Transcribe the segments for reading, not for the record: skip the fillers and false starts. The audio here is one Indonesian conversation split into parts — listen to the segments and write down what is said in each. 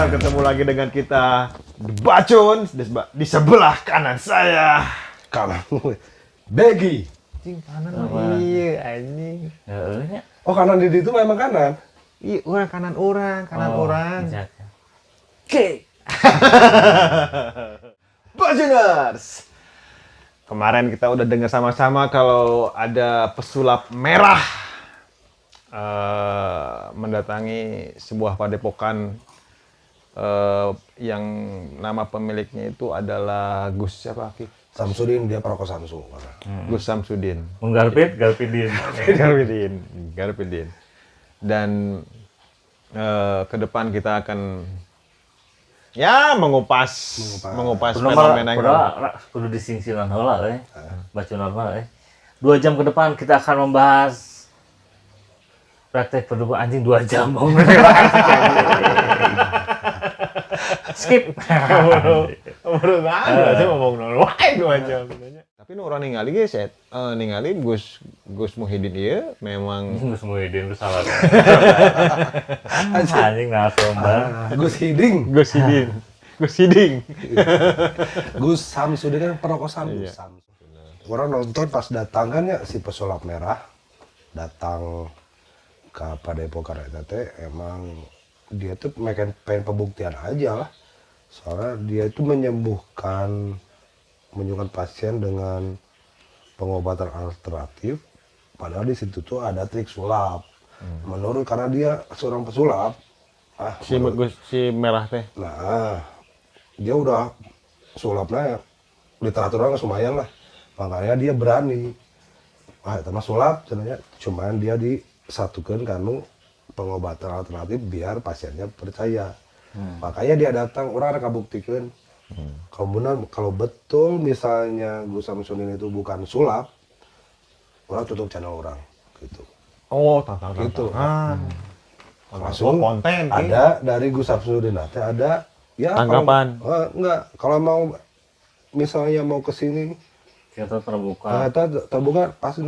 ketemu lagi dengan kita Bacun di sebelah kanan saya. Kanan Begi. Cing kanan iya anjing. Heeh. Oh kanan di itu memang kanan. Iya, kanan orang. Oke. Bacuners. Kemarin kita udah dengar sama-sama kalau ada pesulap merah mendatangi sebuah padepokan yang nama pemiliknya itu adalah Gus siapa Ki? Samsudin, dia perokok Samsu. Gus Samsudin. Garpidin. Garpidin. Dan ke depan kita akan ya mengupas fenomena yang Kudu disingsiran heula baca normal 2 jam ke depan kita akan membahas praktek perdukuan anjing 2 jam. Skip. Menurut saya ngomong nol wae 2 jam. Tapi nu urang ningali ge set ningali Gus Muhyiddin ieu memang Gus Muhyiddin lu salah. Anjing narasumber. Gus Hiding. Gus Samsudin kan perokok Samsu. Iya. Orang nonton pas datang kan ya si pesulap merah datang ke padepokan eta teh emang dia tuh pengen pembuktian aja lah. Soalnya dia itu menyembuhkan pasien dengan pengobatan alternatif, padahal di situ tuh ada trik sulap. Menurut karena dia seorang pesulap, si merah teh. nah dia udah sulapnya literaturnya lumayan lah, makanya dia berani. Itu mah sulap, sebenarnya cuman dia disatukan kanu pengobatan alternatif biar pasiennya percaya. Makanya dia datang, orang ada kabuktikan. Kalau betul misalnya Gus Samsudin itu bukan sulap, orang tutup channel orang gitu. Oh, tantang Gitu. Langsung konten ada dari Gus Samsudin ada ya tanggapan. Enggak, kalau mau misalnya mau ke sini Kita terbuka. terbuka pasti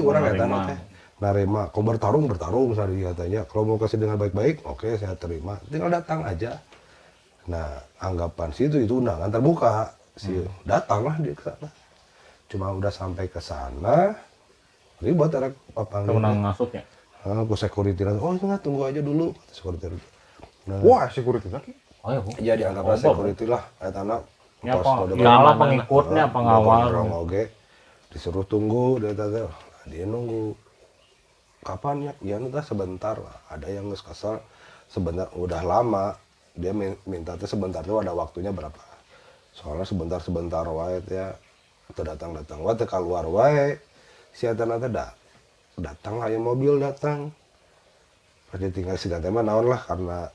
orang ya teh narima. Kalau bertarung misalnya dia katanya. Kalau mau kasih dengan baik-baik, oke saya terima. Tinggal datang aja. Nah, anggapan sih itu undangan terbuka. Datanglah dia ke sana. Cuma udah sampai ke sana, ribet ada apa Kemenang masuk ya. Aku security oh enggak tunggu aja dulu security. Nah, Wah, security lagi. Oh ya, Bu. ya dianggaplah security lah tanah. Ya, apa pengikutnya, pengawal. Oke. Disuruh tunggu dia tadi. Dia nunggu. Kapan ya? Ya udah sebentar lah. Ada yang nggak kesal sebentar udah lama. Dia minta tuh sebentar tuh ada waktunya berapa. Soalnya sebentar wae ya. Datang wae teh keluar wae. Si eta teh datang aya mobil datang. Pas tinggal si mah naon lah karena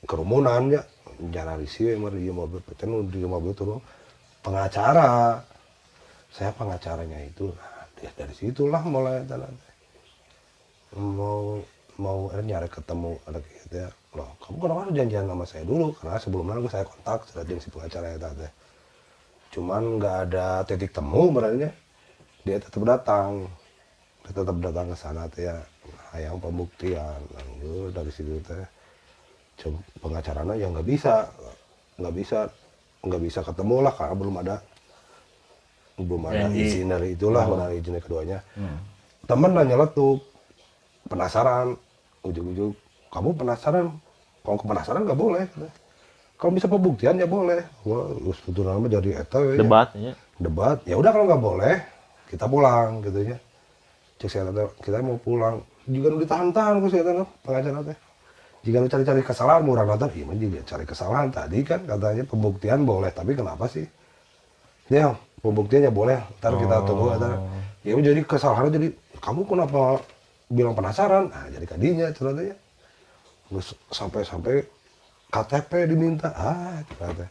kerumunan ya. Jangan risih emang di mobil peten di mobil turun pengacara. Saya pengacaranya itu. Nah, dari situlah mulai tanah. Mau nyari ketemu ada gitu ya. Loh, kamu kenapa janjian sama saya dulu? Karena sebelumnya saya kontak dengan si pengacara itu teh. Cuman nggak ada titik temu berarti dia tetap datang. Dia tetap datang ke sana teh ya. Yang pembuktian. Lalu dari situ teh pengacaranya yang nggak bisa ketemu lah karena belum ada izin dari itulah, dari izin keduanya. Temen nanya letup. Penasaran, ujung-ujung kamu penasaran, kalau penasaran nggak boleh. Kalau bisa pembuktian ya boleh. Wah, sebetulnya nama jadi debat. Ya udah kalau nggak boleh, kita pulang gitu ya. Cek saya kita mau pulang, juga ditahan-tahan kok saya pengacara teh. Jika lu cari-cari kesalahan murah nonton, iya juga cari kesalahan tadi kan katanya pembuktian boleh, tapi kenapa sih? Ya pembuktiannya boleh, ntar kita tunggu. Ya jadi kesalahan jadi kamu kenapa bilang penasaran, nah jadi kadinya ceritanya. Sampai KTP diminta, ternyata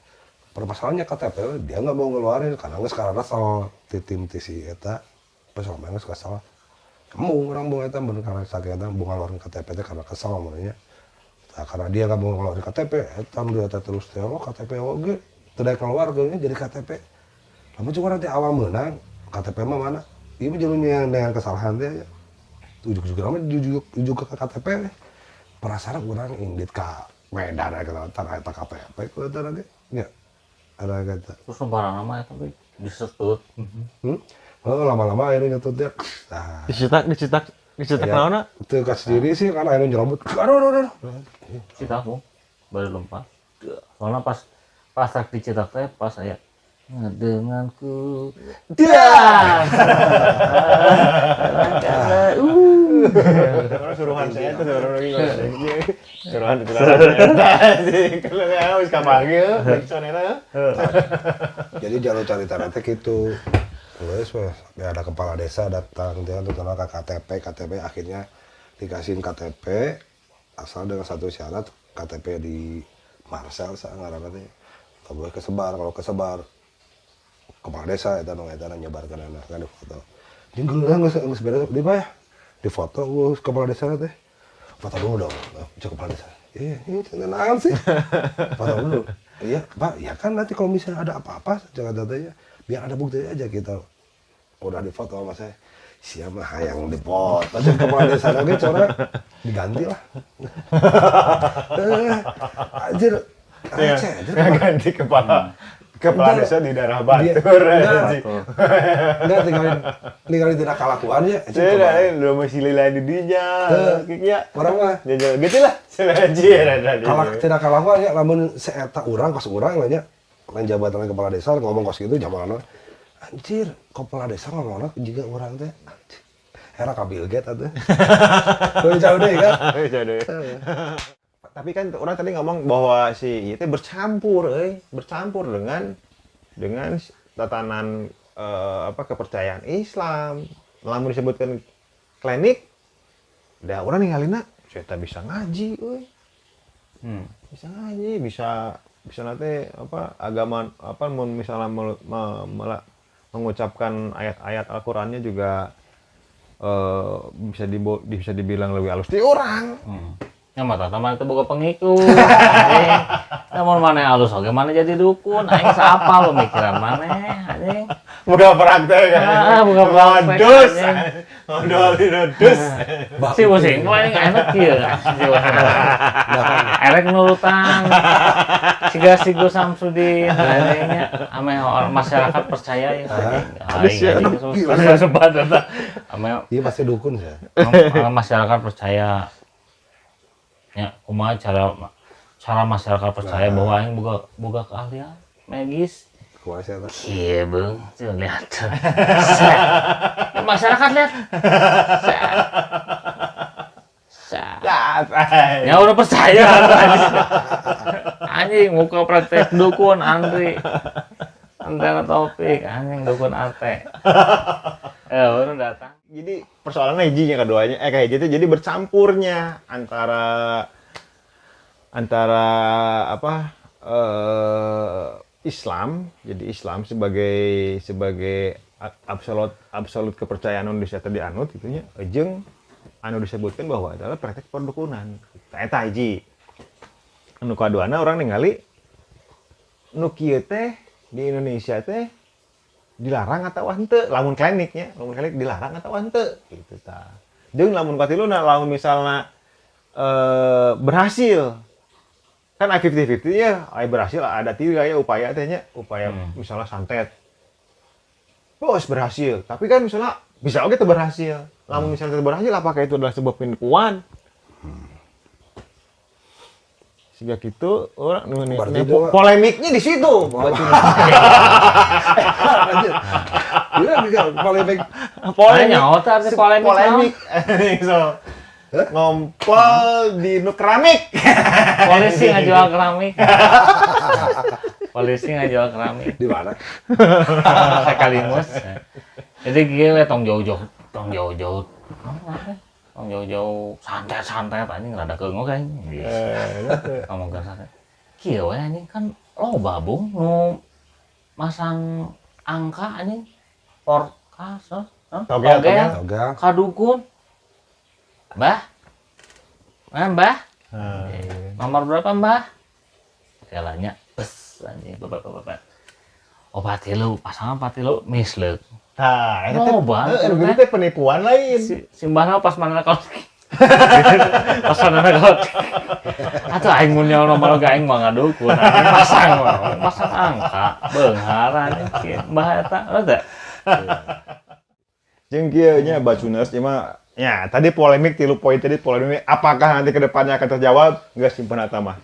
permasalahannya KTP dia nggak mau ngeluarin karena nggak sekarang asal tim si eta, pas sampai nggak kesal. Kamu orang mau eta bener karena sakit eta mau ngeluarin KTP itu karena kesal namanya. Nah, karena dia nggak mau ngeluarin KTP, eta dia terus KTP oke, tidak keluar jadi KTP. Kamu cuma nanti awal menang, KTP mah mana? Ini jalurnya yang dengan kesalahan dia. Ujuk ke KTP penasaran kurang indit Medan ada kelewatan eta KTP kelewatan lagi. Ya. Ada kata. Terus barang nama tapi disetut. Oh, lama-lama akhirnya nyetut dia. Nah, dicetak naonna. Itu kasih diri sih kan akhirnya nyerobot. Aduh. Cetak aku baru lompat. Soalnya pas rek dicetak teh pas saya ngedenganku dan Orang suruhan saya tuh suruhan itu kalau nggak harus kapanggil sonera. Jadi jalur cari teh gitu. Terus ya ada kepala desa datang dia terutama ke KTP akhirnya dikasihin KTP asal dengan satu syarat KTP di Marcel ngaranna teh nggak boleh kesebar, kalau kesebar kepala desa eta nyebarkan anak kan di foto. Jeung geuleuh geus beres di mah ya. Di foto kepala desa teh. Foto dulu dong. Cek kepala desa. Ini naon sih? Foto dulu. Iya, Pak, ya kan nanti kalau misalnya ada apa-apa jangan datanya biar ada bukti aja kita. Udah di foto sama saya. Siapa hayang dipoto cek kepala desa lagi cara diganti lah. Anjir. Ganti kepala desa di daerah Batur. Enggak tinggal tidak kalakuan ya. Saya domisili lain di dinya. Kiknya Orang mah gitu lah. kalak tidak kalakuan ya lamun seeta urang kos urang lah nya. Lain jabatan kepala desa ngomong kos gitu jamanna. Anjir, kepala desa ngomongna juga urang teh. Era ka Bill Gates atuh. Jauh deh kan. Jauh deh. Tapi kan orang tadi ngomong bahwa si itu bercampur dengan tatanan kepercayaan Islam. Lamun disebutkan klinik, dah orang ninggalina, saya bisa ngaji, bisa ngaji, bisa nanti agama misalnya mengucapkan ayat-ayat Al-Qur'annya juga bisa dibilang lebih halus di orang. Ya mata teman itu buka pengikut. Namun mana halus oge mana jadi dukun. Aing siapa pemikiran mana anjing. Buka praktek kan. Buka praktek. Modus. Si bosing kok aing enak kieu. Erek nurutan. Si Go Samsudin nya ame masyarakat percaya ya. Aing sebat eta. Ame Iya pasti dukun ya. Masyarakat percaya. Ya, kumaha cara masyarakat percaya bahwa aing boga keahlian magis. Kumaha sih eta? Iya, Bang. Tuh lihat. Masyarakat lihat. Ya udah percaya anjing muka praktek dukun Andri. Antara topik anjing dukun arte. Baru datang. Jadi persoalannya hijinya keduanya kayak gitu jadi bercampurnya antara Islam, jadi Islam sebagai absolut kepercayaan Indonesia tadi anut itunya jeung anu disebutkan bahwa adalah praktek perdukunan. Eta hiji. Anu kaduana orang ningali nu kieu teh di Indonesia teh dilarang atau henteu lamun klinik dilarang atau henteu gitu tah. Jeung lamun katiluna lamun misalna berhasil kan 50-50 ya, berhasil ada 3 ya upaya teh nya, upaya misalnya santet. Bos berhasil, tapi kan misalnya bisa oke teu berhasil. Lamun misalnya teu berhasil apakah itu adalah sebuah penipuan? Sehingga gitu orang polemiknya di situ. Polemik. Polemik. So. Ngompol di keramik. Polisi ngajual keramik. Di mana? Sekalimus. Jadi gile tong jauh-jauh. Santai anjing rada keungu kan. Ngomongkeun santai. Kieu we anjing kan loba Bung nu masang angka anjing forecast toge kadukun. Mbah. Mbah. Nomor berapa, Mbah? Kelanya bes anjing bapak. Obat tilu, pasangan 4 tilu misleuk. Tah, eta teh teh penipuan lain. Si mbahna pas mana kaos. Pesanana god. Atuh aing mun nyawa nomor ge aing mah ngadukun, aing pasang angka, beunghar anjing bahaya eta, ada. Jeung kieu nya Bacuners ieu mah ya tadi polemik tilu poin tadi polemik apakah nanti ke depannya akan terjawab geus simpen eta mah.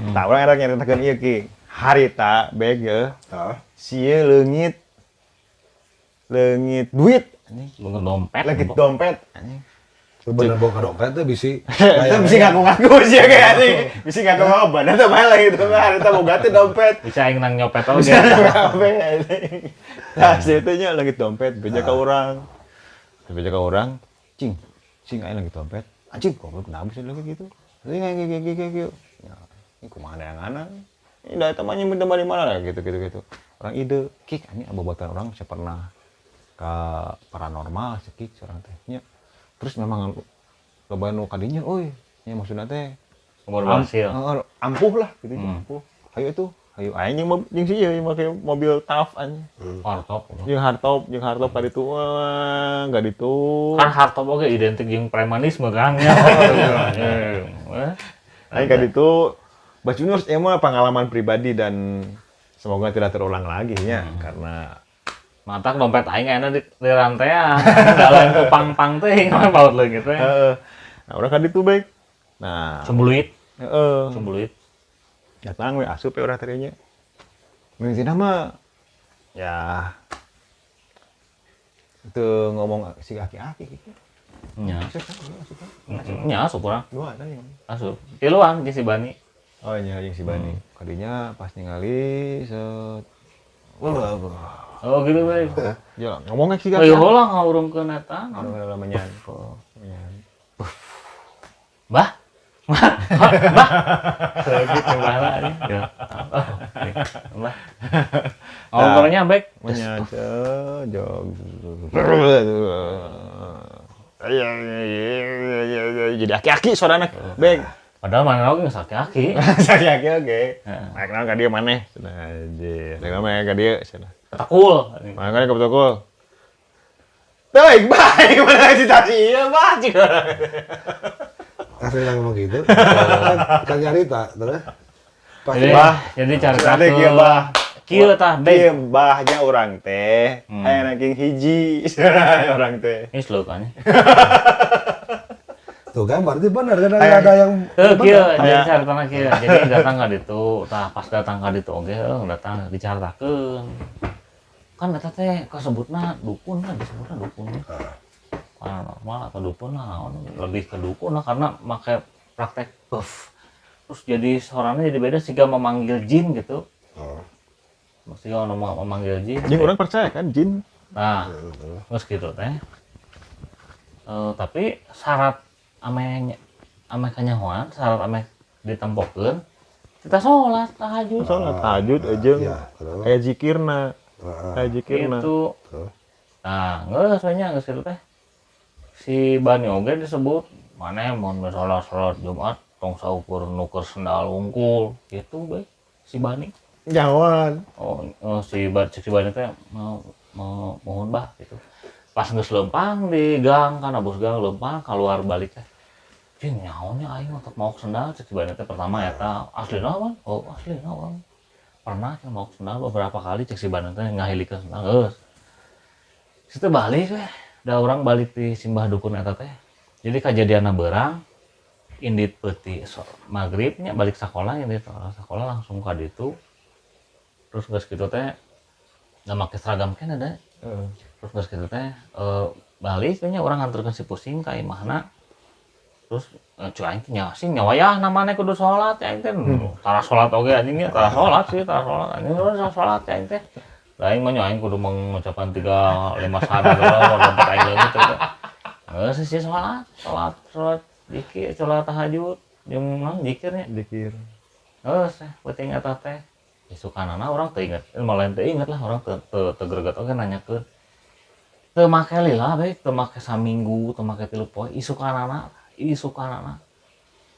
Tah urang era nyaritakeun ieu ki. Harita beg ya. Heeh. Sieu leungit duit anjing. Leungit dompet. Leungit dompet anjing. Bener boga dompet teh bisi. Itu bisa ngaku-ngaku sih kayak anjing. Bisa ngaku-ngaku badan teh bae lah gitu. Harita boga teh dompet. Bisa aing nang nyopet oge. Dompet anjing. Nah, sieu teh nya leungit dompet beja ka urang. Beja ka urang, cing aya leungit dompet. Anjing goblok kenapa sih leungit gitu. Gitu. Ya, ini kumaha neanganna. Ini da eta mah nyimpen dari mana lah gitu. Orang ide, kik anjing abobotan orang saya pernah ka paranormal cekik seorang teh nya. Terus memang loba nu kadinya euy, nya maksudna teh berhasil. ampuh lah gitu ampuh. Hayu aing jeung si ieu make mobil TAF anjing. Hardtop. Jeung hardtop ka ditu enggak ditu. Kan hardtop oge identik jeung premanisme kan ya. Aing ka ditu Bacuners emang pengalaman pribadi dan semoga tidak terulang lagi ya karena Matak dompet aing enak di rantaian. Dalam ku pang-pang teh ngawe baut leungit teh. nah urang ka ditu baik. Nah, Cembuluit. heeh. Cembuluit. Datang we asup ya urang teh nya. Mimpinya mah ya itu ngomong si aki-aki gitu. Nya. Asup kan? Nya asup urang. Dua ada yang. Asup. Tiluan jeung si Bani. Oh iya yang si Bani. Kadinya pas ningali set. Wah. Oh gitu bae. Ya ngomongnya si Ayo aki. heula ngawurungkeun eta. Ada menyan. Bah. Bah. Gitu bahala nih. Ya. Bah. Ngawurungkeunnya baik. Menyan jog. Jadi aki-aki suarana. Beng. Padahal mana oge geus aki-aki. Aki-aki oke. Naik naon ka dieu maneh. Cenah anjir. Naik naon ka dieu cenah. Takul. Makanya ke betul. Baik, mana citasi ieu mah cik. Asli nang ngomong gitu. Kan nyarita terus. Pasti Jadi carita Tadi kieu bah. Kieu tah baik. Kieu bahnya urang teh aya ranking hiji urang teh. Ini slow kan. tuh kan berarti benar kan ada yang Kieu jadi caritana kieu. Jadi datang ka ditu, tah pas datang ka ditu oge datang dicaritakeun. Kan eta teh kasebutna dukun kan disebutna dukun. Paranormal atau dukun lah, lebih ke dukun lah karena make praktek buff. Terus jadi suaranya jadi beda sehingga memanggil jin gitu. Maksudnya memanggil jin. Jeung urang percaya kan jin. Nah, terus gitu teh. Tapi syarat ame kanyahoan, syarat ame ditempokeun kita sholat tahajud. Salat tahajud jeung ya, aya zikirna. Aya zikirna. Itu. Nah, geus nya geus kitu teh. Si Bani oge disebut maneh mun salat Jumat tong saukur nuker sendal unggul gitu bae si Bani. Jawan. Si Bani teh mau mohon bah gitu. Pas geus leumpang di gang kan abus gang leumpang keluar balik teh. Cing nyahonya aing untuk mau sendal cek si Bani teh pertama eta aslina kan? Oh aslina kan. Pernah can mau sendal beberapa kali cek si Bani teh ngahilikeun sendal geus. Situ balik weh. Da urang balik di simbah dukun eta teh. Jadi kajadianna beurang indit peuti magribnya balik sekolah indit sekolah langsung ka ditu. Terus geus kitu teh da make seragam kan ada. Terus geus kitu teh balik nya urang nganturkeun si pusing ka imahna. Terus cu aing teh nyasing nyawayah namana kudu salat ya aing teh. Tara salat oge anjing nya tara salat sih tara salat. Anjing urang salat ya aing teh. Aing mah aing kudu mengucapkan 3 5 syahadat urang aing leungit teh. Geus sih salat zikir, salat tahajud, jeung naon zikirnya. Zikir. Geus penting eta teh. Isukanana urang teu inget, malah teu inget lah urang teu greget oge nanyakeun. Teu make lila bae, teu make saminggu, teu make 3 poe, isukanana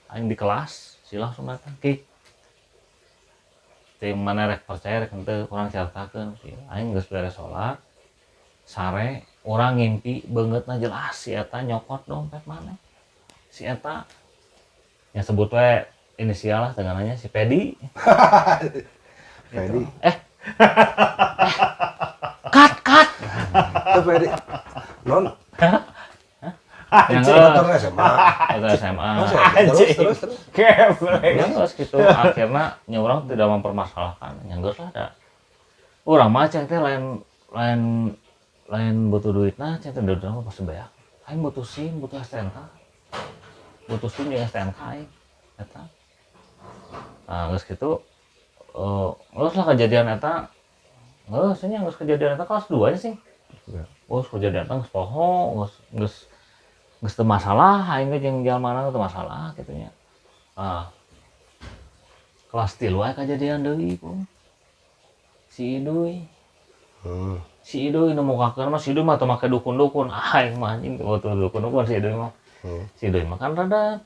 aing di kelas silah sunat ki. Teu mana rek percaya rek henteu urang caritakeun sih. Aing geus beres salat. Sare urang ngimpi beungeutna jelas si eta nyokot dompet maneh. si eta yang sebut we inisial lah tengananya si Pedi. Pedi. Cut. Itu Pedi. Non. Yang Motor SMA. atau SMA. Terus. Terus gitu akhirnya nyorang tidak mempermasalahkan. Yang geus lah da. Urang mah cek teh lain butuh duit nah cek teh duit mah pasti bayar. Aing butuh SIM, butuh STNK. Butuh SIM jeung STNK aing eta. Nah, geus kitu geus lah kejadian eta. Geus nya geus kejadian eta kelas 2 nya sih. Geus kejadian eta geus poho, geus teu masalah aing ge jeung jalmana teu masalah kitu nya. Ah. Kelas 3 wae kejadian deui ku. Si Idoy. Si Idoy nu mukakeun mah si Idoy mah teu make dukun-dukun. Aing mah anjing teu dukun-dukun si Idoy mah. Si Idoy mah kan rada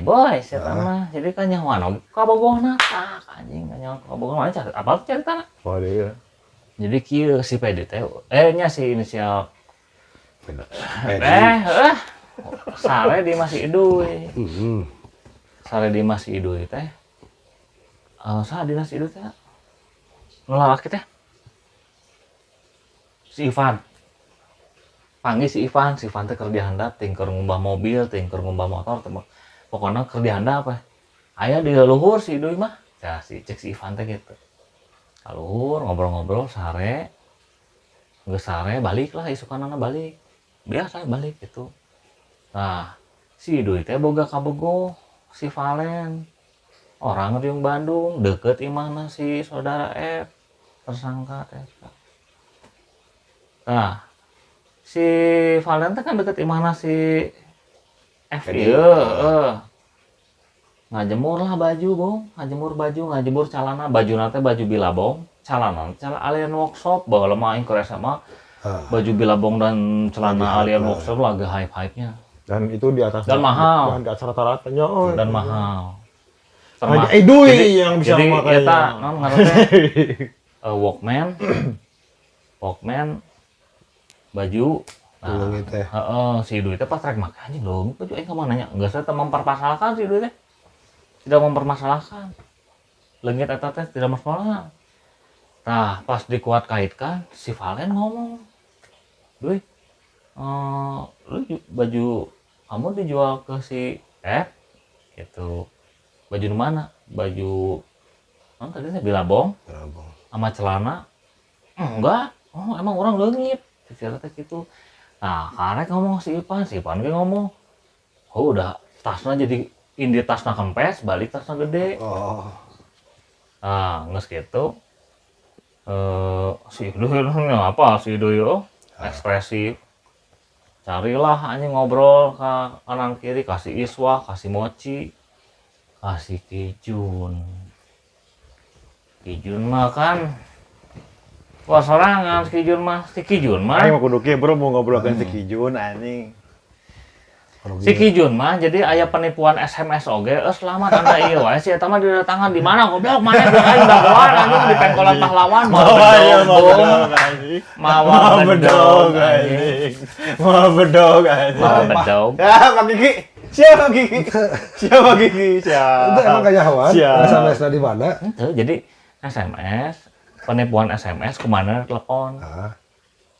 boy setan mah. Jadi kan nyahoan oge kabogohna tak anjing nyahoan kabogohna mah apa caritana. Oh iya. Jadi kieu si PD teh nya si inisial sare di Mas Idoy. Sare di Mas Idoy teh. Saha dina si Idoy teh? Nu lalaki teh. Si Ivan. Panggil si Ivan teh keur dihandap ting keur ngumbah mobil, ting keur ngumbah motor teh. Pokona keur dihandap we. Aya di luhur si Idoy mah. Ya si cek si Ivan teh gitu. Luhur ngobrol-ngobrol sare. Geus sare balik lah isukanana balik. Biasa balik gitu. Nah, si Idoy teh boga kabogoh si Valen. Orang riung Bandung, deket imahna si saudara F, tersangka teh. Nah, si Valen teh kan deket imahna si F ieu, ngajemur lah baju, Bong. Ngajemur calana, bajuna teh baju bilabong, calana alien workshop, bawa lemah aing keur SMA. Baju bilabong dan celana alien workshop lagi hype-hype-nya. Dan itu di atas Dan mahal. Di atas rata-rata nyoy. Dan mahal. Idoy yang bisa jadi eta makanya. non ngaranna Walkman baju si Idoy teh pas rek make anjing lho baju aing ka mana nya geus teh mempermasalahkan si Idoy teh tidak mempermasalahkan leungit eta teh tidak masalah. Nah pas dikuat kaitkan si Valen ngomong Doy lu baju kamu dijual ke si F gitu. Baju di mana? Baju tadi saya bilabong sama celana. Enggak. Oh, emang orang leungit. Cerita gitu. Nah, karek ngomong si Ipan ge ngomong. Oh, udah tasnya jadi indi tasna kempes, balik tasna gede. Nah, geus kitu. Si Idoy apa si Idoy ekspresif. Carilah anjing ngobrol ke kanan kiri, kasih iswa, kasih mochi. Kasih Kijun mah kan wah sorangan si Kijun mah Aing mah kudu kieu bro mau ngobrolkeun si Kijun anjing. si Kijun mah jadi aya penipuan SMS oge selamat anda ieu wae si eta mah didatangan di mana goblok mana geus aing dagoan anjing di pengkolan pahlawan mawa bedog anjing. Ya, Pak Gigi. Siapa Gigi? Itu emang kayak hawan. SMS di mana? Itu jadi SMS, penipuan SMS kemana telepon.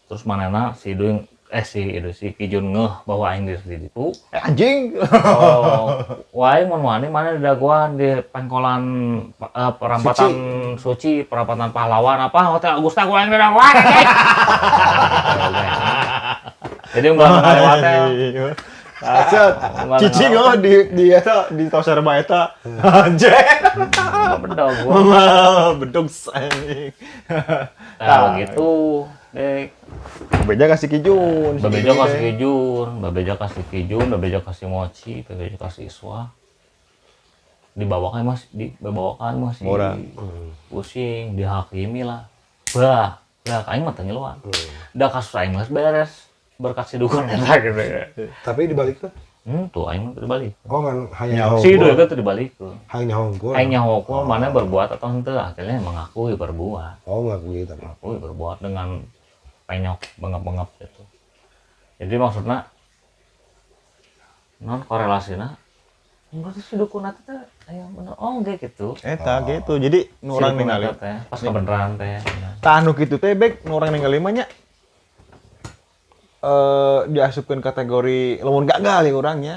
Terus manana si Kijun ngeh bahwa aing ditipu. Anjing. Wae mun wani mana didagoan di pengkolan perampatan suci, perampatan pahlawan apa hotel Agusta gua yang didagoan. Jadi enggak ngalewat Aset, cicing di toser bae eta. Anjing. Bedog gua. Bedog anjing. Nah, gitu. Dek. Bebeja kasih Kijun. Babeja kasih mochi, babeja kasih iswa. Dibawakan masih pusing, dihakimi lah. Bah, aing mah teu nyeluan. Da kasus aing geus beres. Berkat si dukun eta gitu ya. Tapi dibalik tuh? Tuh aing teu dibalik. Oh kan hanya Si Idoy teh dibalik tuh. hanya hongkul. Aing nyaho mana berbuat atau henteu akhirnya mengakui berbuat. Ngakui tapi. Mengakui berbuat dengan penyok bengap-bengap gitu. Jadi maksudnya non korelasina berarti si dukun eta teh aya bener oge gitu. Eta gitu. Jadi nu urang Si dukun ningali eta teh pas kebenaran teh. tah anu kitu teh bek nu urang ningali mah nya diasupkeun kategori lamun gagal ya urangnya.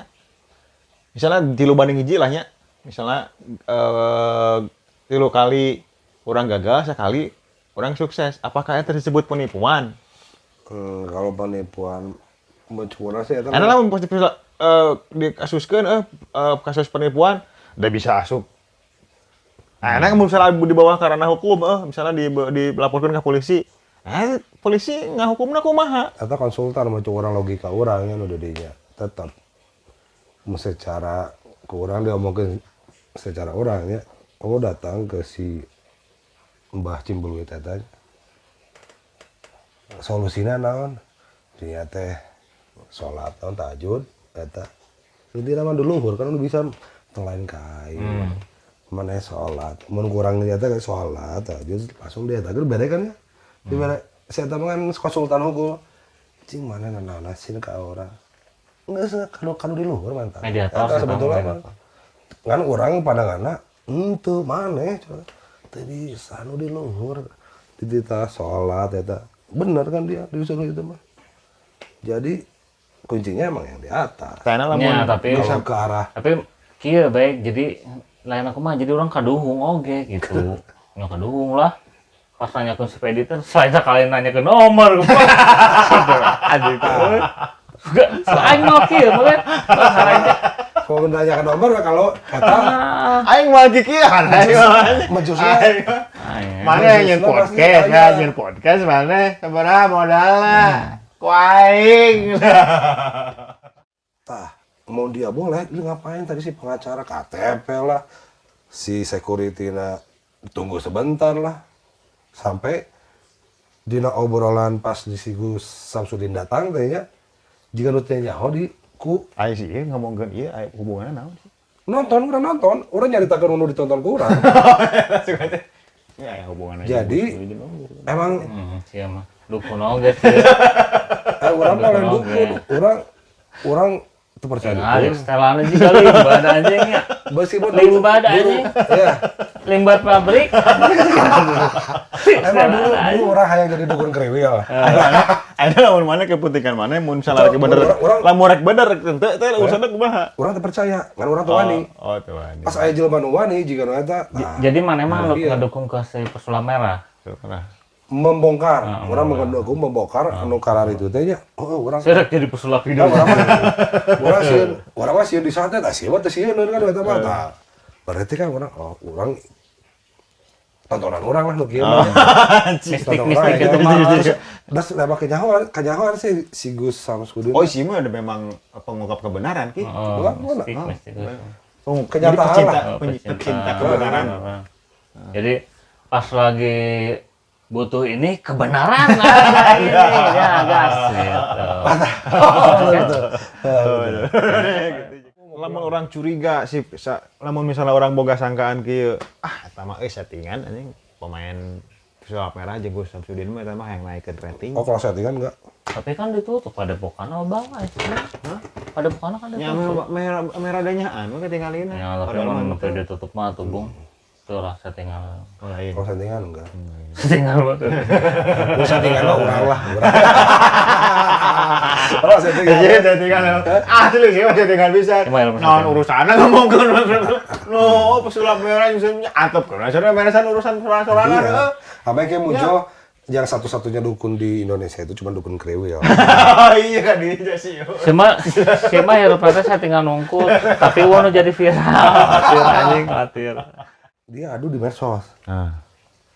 Misalnya tilu banding hiji lah nya. Misalnya 3 kali urang gagal, sekali urang sukses. Apakah itu disebut penipuan? Kalau penipuan mencuri sih eta Karena lamun pasti dikasuskeun kasus penipuan udah bisa asup. Nah, misalnya di bawah karena hukum misalnya dilaporkan ke polisi. Polisi ngahukumna kumaha? eta konsultan macam orang logika orang yang udah dinya tetap secara ke orang dia omongin secara orangnya kamu datang ke si Mbah Cimbuluit eta solusina naon dia teh sholat naon tahajud eta inti nama duluhur kan udah bisa telain kain mana sholat mun kurang dia teh sholat tahajud langsung dia tagir bere kan ya di bere saya kan konsultan hukum cing mana nanasin ke orang nggak kanu di luhur mantan Mediator eta sih, sebetulnya Bang. mah kan orang pandanganna henteu maneh tadi sanu di luhur ditita sholat eta bener kan dia disuruh itu mah jadi kuncinya emang yang di atas Karena lamun Nya, tapi kalau ke arah tapi kieu baik jadi lain aku mah jadi orang kaduhung oge gitu. Nya kaduhung lah. Pas nanya ke speditor, saya kalian nanya ke nomor. Aduh, enggak, aing mau kieu meureun. kalau menanyakan nomor kalau kata aing mau kikieuan aing mah. majusnya Mana yang nyen podcast ya, nyen podcast mana sabaraha modalna? Ku aing. tah mau dia boleh lu ngapain tadi si pengacara KTP lah si security na tunggu sebentar lah sampai dina obrolan pas di si Gus Samsudin datang tehnya jika nu teh nyaho di ku Aing sih ngomongkeun ieu aya hubunganna naon sih? nonton orang nyaritakeun nu ditonton ku urang Ya aya hubunganna. jadi emang Sia mah dukun oge sih. orang mah lain dukun orang teu percaya Nah, dukun setelan aja kali limbah anjingnya. meskipun Limbah anjing. ya Limbah pabrik. emang dulu orang hayang jadi dukun kriwil ada lamun mana kepentingan mana mun salah lagi bener. Orang- Lamun rek bener teu teh urusanna kumaha? orang teu percaya kan orang tuh wani Oh, tuh wani. pas aya jelema nu wani jika nu eta Jadi mana mah iya. ngedukung ke si pesulap merah. Syukurlah. membongkar orang mengandung membongkar anu karar itu teh nya orang Saya jadi pesulap hidup. orang mah sieun di santet tah sieun teh sieun kan eta mah tah berarti kan orang tontonan orang lah nu kieu mah Mistik-mistik gitu mah. das lewat kenyahoan si Gus Samsudin Oh, sih mah ada memang pengungkap kebenaran ki. Bukan, bukan. Mistik-mistik. Kenyataan Jadi lah. pecinta kebenaran. Jadi pas lagi butuh ini kebenaran ada ini ya gasir. Lamun orang curiga sih, lamun misalnya orang boga sangkaan kieu, eta mah settingan anjing pemain pesulap merah jeung Gus Samsudin mah eta mah yang naikeun rating. Oh kalau settingan enggak? Tapi kan ditutup pada pokoknya bang, pada pokoknya kan Nya ditutup. merah danyaan mah ketinggalina. Ya tapi emang sampai ditutup mah tuh bung. Tuh lah settingan. Lain. Kalau settingan enggak. Settingan banget. Kalau settingan mah urang lah. Kalau settingan. Iya, settingan. Asli sih mah settingan bisa. Naon urusanna ngomongkeun. No, pesulap merah misalnya atep kana sareng beresan urusan sorangan. Iya. Apa yang muncul yang satu-satunya dukun di Indonesia itu cuma dukun kriwil. Oh iya kan dia sih. Siapa ya rupanya settingan nongkut, tapi wono jadi viral. Khawatir anjing, khawatir. Dia adu di medsos. Ah.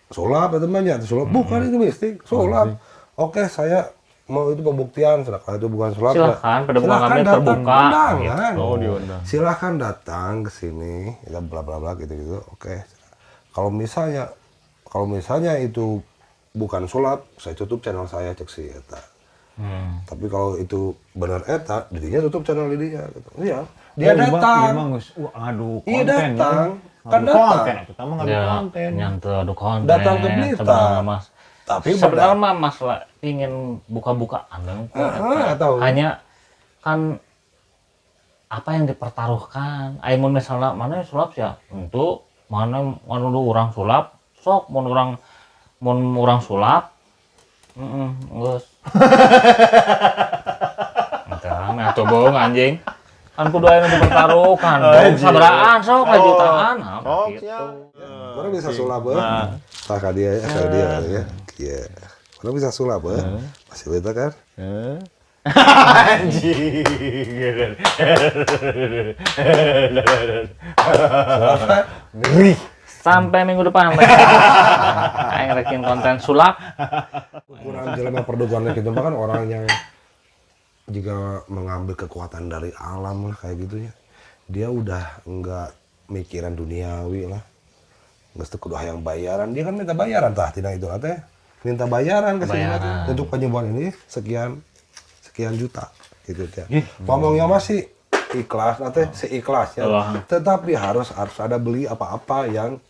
Sulap itu namanya, sulap bukan itu mistik, sulap. Oke, saya mau itu pembuktian, kalau itu bukan sulap. Silahkan, pada bukan kami datang, terbuka. undangan. Oh, diundang. Silahkan datang ke sini, ya bla bla bla gitu. Oke. Kalau misalnya itu bukan sulap, saya tutup channel saya cek si eta. Tapi kalau itu benar eta, dirinya tutup channel dia gitu. Iya. Dia datang. Aduh, Iya konten. datang. Kan Kan datang. konten, pertama ngadu Ya, konten. nyantu adu konten. Datang ke berita. Sebenarnya mas. Tapi Sebenarnya mah masalah ingin buka-bukaan. tahu. Hanya kan apa yang dipertaruhkan. Aing mun misalnya mana yang sulap ya untuk mana dulu orang sulap sok mun orang sulap geus entah mah atuh bohong anjing kan kudu aya nu dipertaruhkan sabaraan sok jutaan Sok gitu. ya. Orang bisa sulap tak dia ya. Iya. Orang bisa sulap masih beta kan. Anjing. Ngeri. Sampai minggu depan aing rekin konten sulap. Kurang jelema perdukuannya gitu kan orang yang jika mengambil kekuatan dari alam lah kayak gitu ya. Dia udah enggak mikiran duniawi lah. Nggak kudu hayang bayaran, dia kan minta bayaran tah tina itu teh. Minta bayaran ke sini untuk penyembuhan ini sekian juta gitu teh. Ngomongnya masih ikhlas teh seikhlas ya. Tetapi harus ada beli apa-apa yang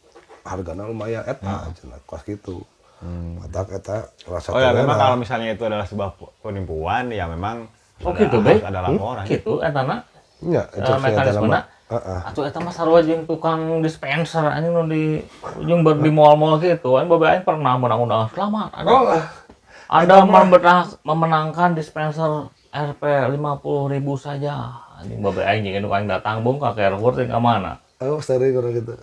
harganya lumayan eta cenah kos gitu. Matak eta rasa Oh ya memang kalau misalnya itu adalah sebuah penipuan ya memang gitu harus ada laporan. Gitu etana. Nya Mekanismena atuh eta mah sarua jeung tukang dispenser anjing nu di ujung di mall-mall gitu. Aing babe aing pernah menang-undangan selamat. Anda memenangkan dispenser Rp 50.000 saja. Anjing babe aing jeung aing datang bung ka Carrefour teh ka mana? Oh, sering orang gitu.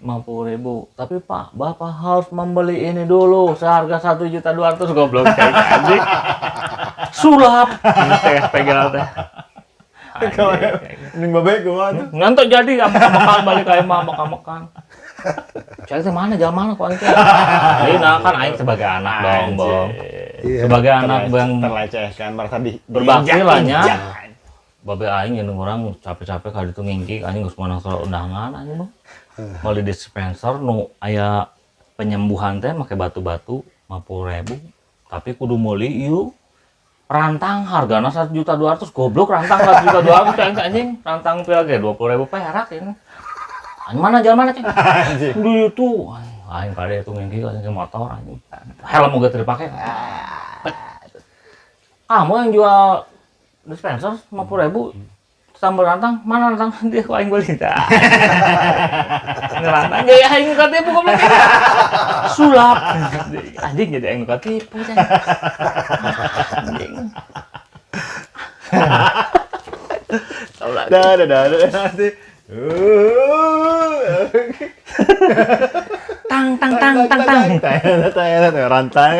50.000. Tapi Pak, Bapak harus membeli ini dulu seharga 1.200.000 goblok kayak anjing. Sulap. Teh pegal teh. Mending babe kumaha tuh? Ngantuk jadi makan balik ka imah makan. Cai teh mana jalan mana kok aing teh. Nah kan aing sebagai anak dong, Bang. Sebagai anak yang terlecehkan merasa berbakti lah nya. Babe aing jeung urang capek-capek ka ditu ngingki anjing geus meunang soal undangan anjing, Bang. Meuli dispenser nu aya penyembuhan teh make batu-batu 50.000 tapi kudu meuli ieu rantang hargana 1.200.000 goblok rantang 1.200.000 anjing rantang pil ge 20.000 perak ini anjing mana jalan mana ceng di itu aing kade itu ngengki anjing motor anjing helm oge teu dipake kamu yang jual dispenser 50.000 sambal rantang mana rantang dia ku aing beli tah ngerantang jadi aing katipu goblok sulap anjing jadi aing katipu ceng anjing dah nanti tang rantang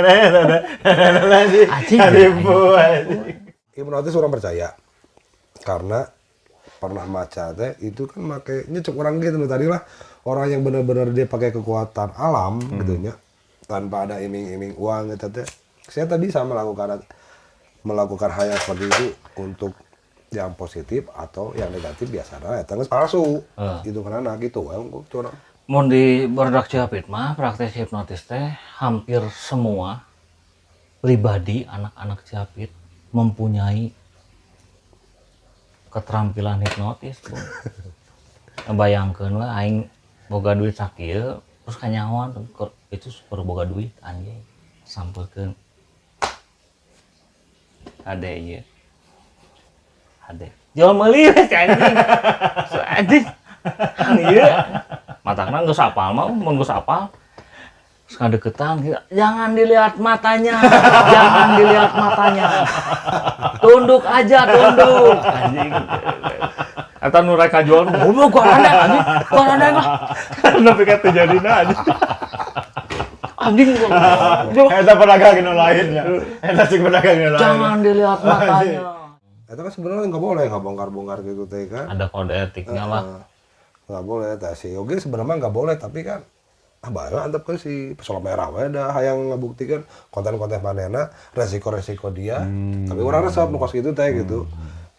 nanti katipu Hipnotis orang percaya karena pernah maca teh itu kan makanya cek orang gitu tadi lah orang yang benar-benar dia pakai kekuatan alam gitu nya tanpa ada iming-iming uang gitu teh saya tadi bisa melakukan hal yang seperti itu untuk yang positif atau yang negatif biasanya eta geus palsu gitu kan anak gitu curang mun di barudak Ciapit mah praktek hipnotis teh hampir semua pribadi anak-anak Ciapit mempunyai keterampilan hipnotis, Bung. Bayangkeun we aing boga duit sakieu terus kanyawan itu super boga duit anjing. Sampeukeun. Ade ieu. Ade. Jual meuli we anjing. Anjing. Ieu. Matakna geus apal mah mun geus apal. Deketan, jangan dilihat matanya, jangan dilihat matanya, tunduk aja, tunduk, anjing. Atau nurai kajual, goblok gua anjing lah, tapi kata jadinya anjing gua. Eta pedagang nu lainnya, eta sih pedagang nu lain. Jangan dilihat matanya. Itu kan sebenarnya nggak boleh nggak bongkar-bongkar gitu teh kan. Ada kode etiknya lah. Nggak boleh, tapi oke sebenarnya nggak boleh tapi kan baru antep ke si pesulap merah we dah hayang ngabuktikan konten-konten manehna resiko-resiko dia. Tapi orang resep nu kos gitu teh gitu.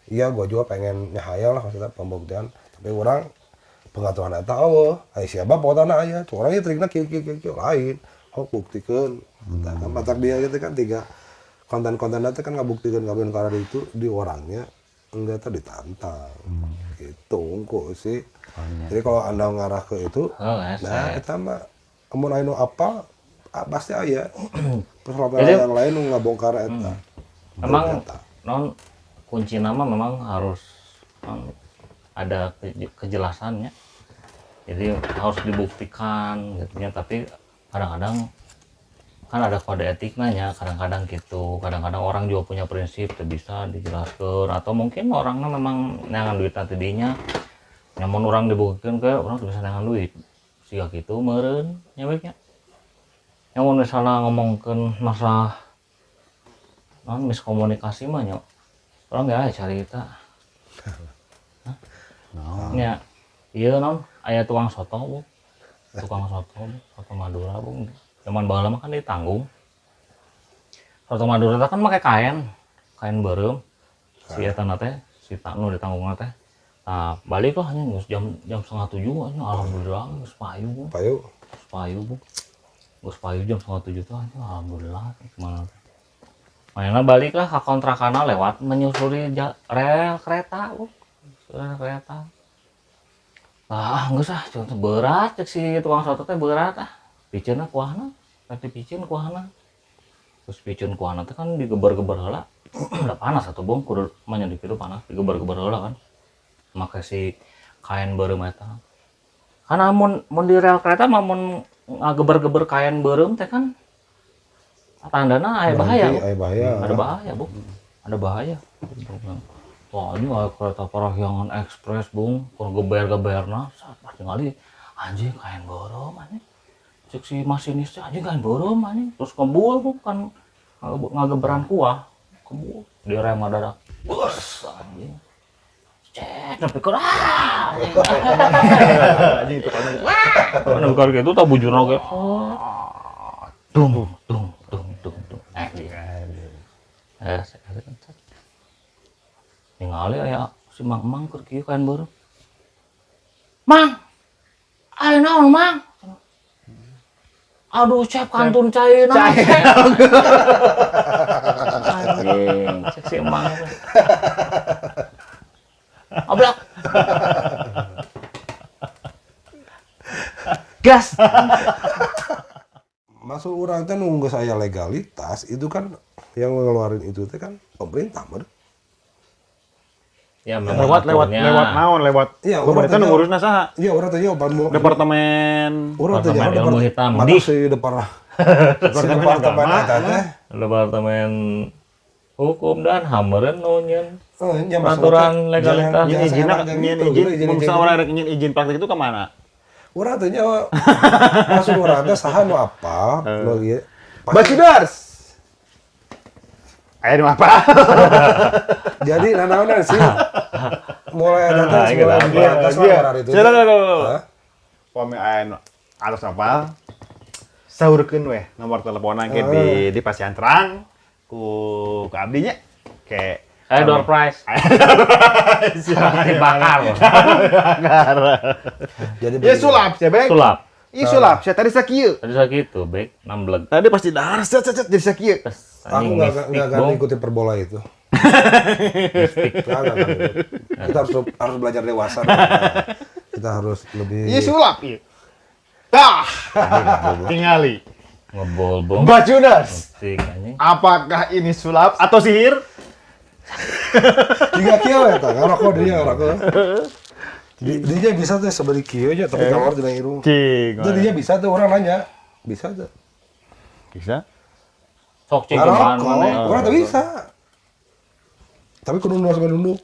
Iya gua juga pengen nyahayal lah maksudnya pembuktian. Tapi orang pengaturan eta eueuh, aya siapa potana aya. Curang ieu trikna kieu lain. Oh buktikeun. Tah kan matak dia gitu kan tiga konten-konten eta kan ngabuktikeun kabeh karena itu di orangnya enggak tadi ditantang. Gitu engko sih. Jadi kalau Anda ngarah ke itu, nah eta mah amun anu apa pasti aya persoalan yang lain nu ngabongkar eta. Memang non kunci nama memang harus ada kejelasannya. Jadi harus dibuktikan gitu ya, tapi kadang-kadang kan ada kode etiknya, kadang-kadang gitu, kadang-kadang orang juga punya prinsip tuh bisa dijelaskan, atau mungkin orangnya memang nangan duit nanti dinya nyamun orang dibuktikan ke orang tuh bisa nangan duit siga gitu meureun nya baiknya. Nyamun misalnya ngomongkeun masalah miskomunikasi mah nya orang gak cerita nya iya non aya tukang soto bu, soto Madura bu, zaman baheula mah kan ditanggung. Soto Madura kan make kain beureum si eta na teh si nu ditanggung teh. Nah balik lah hanya jam 6:30 aja, alhamdulillah geus payu bu, geus payu jam 6:30 tuh aja, alhamdulillah kemana teh. Mainnya balik lah ke kontrakanna lewat menyusuri rel kereta bu, rel kereta. Ah geus ah contoh berat cek si tukang soto teh berat ah. Piceunna kuahna, rek dipiceun kuahna. Terus piceun kuahna teh kan digeber-geber heula. Udah panas atuh bong, kudu mah nya di kitu panas, digeber-geber heula kan. Make si kain beureum eta. Karena mun di rel kereta mah mun ngageber-geber kain beureum teh kan tandana aya bahaya. Ada bahaya, Bu. Ada bahaya. Wah, ini kereta Parahyangan Express, Bung. Kalau geber-geberna, pas tinggali anjing kain beureum anjing. Cek si masinis teh anjing kain beureum anjing. Terus kebul bukan ngageberan kuah. Kebul di rem dadak. Bus anjing. Cek sampai ke Anjing itu kan. Anu bukan gitu tak bujurna ge. Dung. Ningali aya si Mang keur kieu kain beureum. Mang. Aya naon, Mang? Aduh, cep kantun cairna. Anjing, cek si Mang. Ablak. Gas. Maksud orang teh nunggu saya legalitas itu kan yang ngeluarin itu teh kan pemerintah mah. Ya, Lewat naon lewat. Iya, pemerintah nu ngurusna saha? Iya, orang teh nyoba Departemen orang teh Departemen Ilmu Hitam. Di si departemen eta teh. Departemen Hukum dan Hameureun nunyeun Nya peraturan legalitas. Nyin izin, mun misalnya rek nyin izin praktik itu ke mana? Urang teh nya maksud urang teh saha nu apa nu ieu. Bacudars. Aya nu apa? Jadi nanaonan sih. Mulai datang mulai di atas orang itu. Pome aya atas apa? Saurkeun we nomor teleponan ke di Pasyantrang ku abdinya ke Door prize. Dibakar. Jadi Ya sulap, Cebek. Sulap. Iya sulap, saya tadi sakieu. Tadi sakitu, Bek, nambleg. Tadi pasti dahar set jadi sakieu. aku nggak ngikutin perbola itu. Kita harus belajar dewasa. Kita harus lebih. Iya sulap, iya. Tah, tingali. Ngebol bom. Bacunas. Musik anjing. Apakah ini sulap atau sihir? Tiga kilo ya, tak? Rokok dia rokok. Dia bisa tuh sebeli kilo aja, tapi kalau di irung. Cing. Itu dia bisa tuh orang nanya, bisa tuh. Bisa? Sok cing kemana Rokok, mana? orang tuh bisa. Tapi kudu nunduk sama nunduk.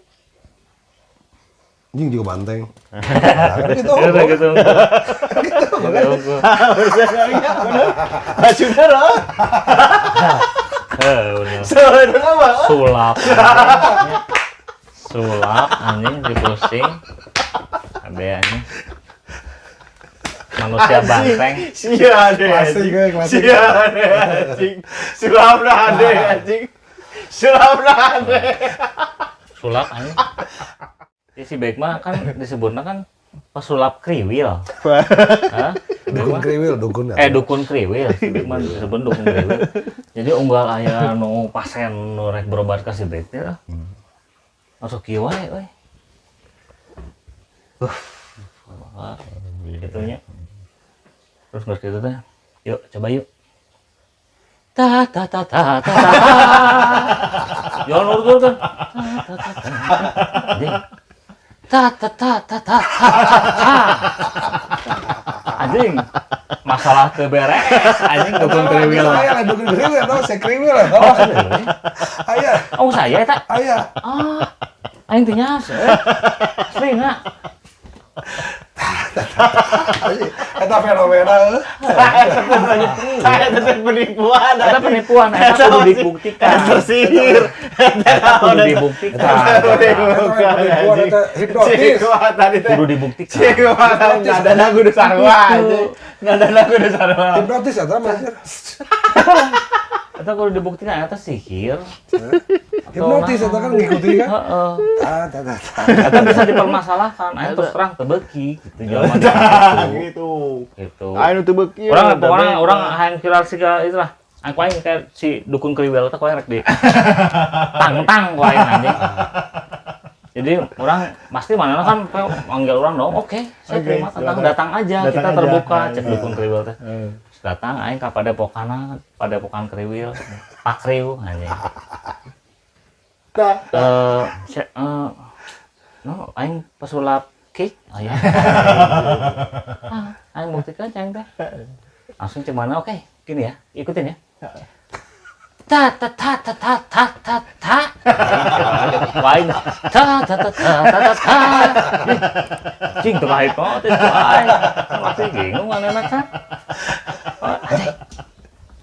Anjing juga banteng. Nah, gitu. Gitu. Bacunas loh. Sebenarnya apa? Sulap. Sulap anjing dipusing. Ada anjing. Manusia banteng. Sia ade anjing. Sia ade anjing. Sulap dah ade anjing. Sulap dah ade. Sulap anjing. Si Baik mah kan disebutnya kan pesulap kriwil. Hah? Dukun kriwil, dukun. Dukun kriwil. Si Baik mah disebut dukun kriwil. Jadi unggal aya nu pasien nu rek berobat ka si Baik teh. Masuk kieu wae euy. Gitunya. Terus geus kitu teh. Yuk, coba yuk. Ta ta ta ta ta ta. Jangan urut kan. ta ta ta ta ta ta ta. Anjing, masalah teu beres, anjing dukun kriwil. Aya lah dukun kriwil tau, saya kriwil lah tau. Aya, Oh saya eta. aya. Ah, aing teu nyas. Asli na. Eta fenomena. Saya tetap penipuan. Eta penipuan, eta kudu dibuktikan. Tersihir. Eta kudu dibuktikan. Penipuan eta hipnotis. Kudu dibuktikan. Nadana kudu sarua aja. Nadana kudu sarua. Hipnotis eta mah. Eta kudu dibuktikan eta sihir. Hipnotis eta kan ngikuti kan. Heeh. Tah. Eta bisa dipermasalahkan. Aing terus terang teu beuki gitu jaman Gitu. gitu. Anu teu beuki. Orang hayang viral sih itu lah. Aku aing kayak si dukun kriwil teh koe rek di tang ku aing anjing. Jadi orang pasti mana kan manggil orang dong, oke, saya terima datang aja, kita terbuka, cek dukun kriwil teh. Datang aing ka padepokan kriwil, Pak Kriw anjing. No, aing pesulap kick, aya. Aing buktikan ceng teh. Langsung cek mana, oke, gini ya, ikutin ya. Ta ta ta ta ta ta ta ta. Wain ta ta ta ta ta ta. Cing terbaik kok teh wae. Masih bingung mana kan. Anjing.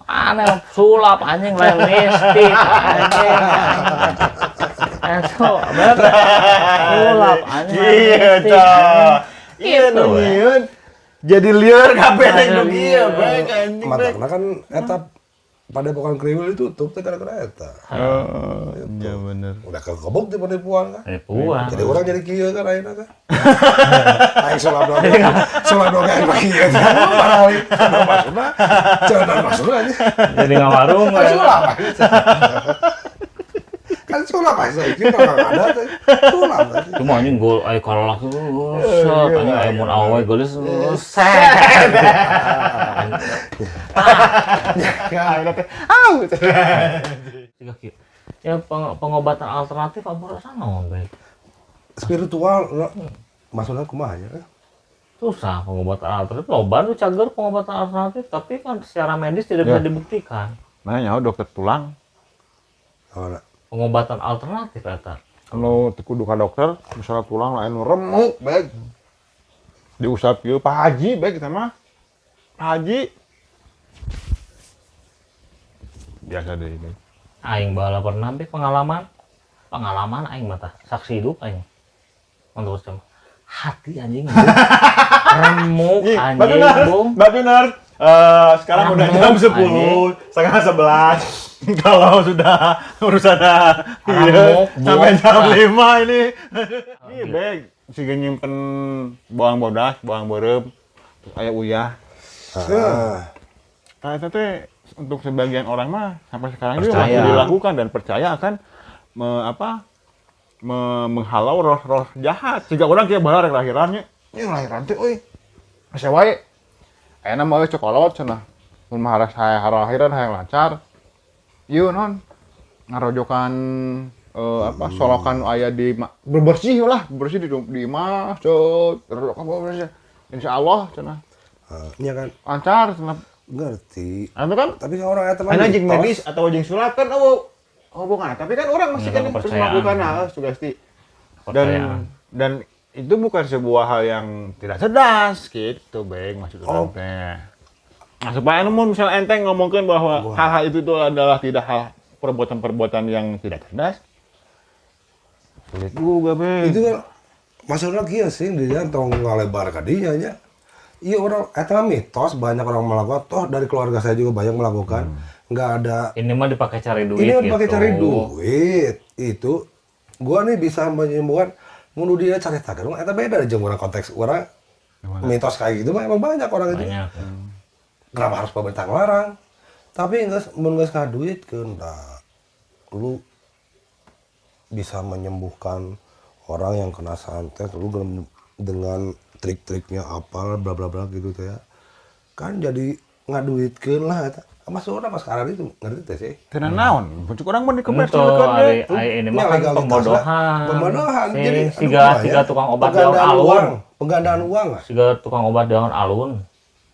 Aneh sulap anjing lain mistik anjing. Eso, bener. Sulap anjing. Iya toh. Iya nungiun. Jadi lieur kabeh teh nu kieu bae anjing. Matangna kan eta padepokan kriwil ditutup teh gara-gara eta. Oh, iya bener. Udah kebuk di penipuan kan. Penipuan. Jadi orang jadi kieu kan ayeuna teh. Aing sulap doang aing kieu. Barangkali maksudna maksudna aja. Jadi ngawarung Kan sulap. Kan sulap aja iki kalau ada teh. Sulap. cuma anjing gol aya kalolak set anjing aya mun awewe geus set. Ya pengobatan alternatif apa rasa naon bae? Spiritual maksudnya kumaha ya? Susah pengobatan alternatif. Loba nu cager pengobatan alternatif tapi kan secara medis tidak bisa dibuktikan. Nanya dokter tulang. Mana? Pengobatan alternatif eta. Kalau kudu ka dokter, misalnya tulang lain remuk baik. Diusap ieu Pak Haji baik kita mah. Pak Haji. Biasa deh ini. Aing bala pernah be pengalaman aing mah tah saksi hidup aing. Untuk sama hati anjing remuk anjing bung. Mbak Tunar, sekarang udah jam 10, setengah 11. Kalau sudah urusan sampai jam 5 ini. Iya, baik. Si nyimpen bawang bodas, bawang berem, kayak uyah. Nah, itu teh untuk sebagian orang mah sampai sekarang juga masih dilakukan dan percaya akan menghalau roh-roh jahat. Jika orang kayak bala rek lahirannya, ini lahiran teh euy. Asa wae. Ayeuna mah cokolot cenah. Mun mah lahiran hayang lancar. Ieu non ngarojokan solokan aya di bersih di imah, bersih. Insyaallah cenah. Iya kan Lancar cenah. ngerti. Anu kan Tapi orang eta mah jeung medis atau jeung sulap kan hubungan. Tapi kan orang masih kan terus melakukan sugesti. Dan itu bukan sebuah hal yang tidak cerdas gitu, baik maksud orang teh. Nah, supaya namun misalnya enteng ngomongin bahwa hal-hal itu adalah tidak hal perbuatan-perbuatan yang tidak cerdas. Sulit juga, Bang. itu kan maksudnya kieu sih dia tong ngalebar ka dinya nya. Iya orang eta mitos banyak orang melakukan toh dari keluarga saya juga banyak melakukan. Nggak ada Ini mah dipakai cari duit ini gitu. dipakai cari duit. Itu gua nih bisa menyembuhkan mun dia cari tagarung eta beda jeung orang konteks orang mitos kayak gitu mah emang banyak orang itu. Banyak. Kenapa harus pemerintah ngelarang? Tapi mun geus kaduitkeun tah lu bisa menyembuhkan orang yang kena santet lu dengan trik-triknya apa bla bla bla gitu teh ya. Kan jadi ngaduitkeun lah eta. Masuk orang pas sekarang itu ngerti teh sih. Tenan naon, bujuk orang mau Itu dikomersilkan ini mah kan pembodohan. Pembodohan. Jadi Siga tukang obat daun alun. Penggandaan uang lah. Siga tukang obat daun alun.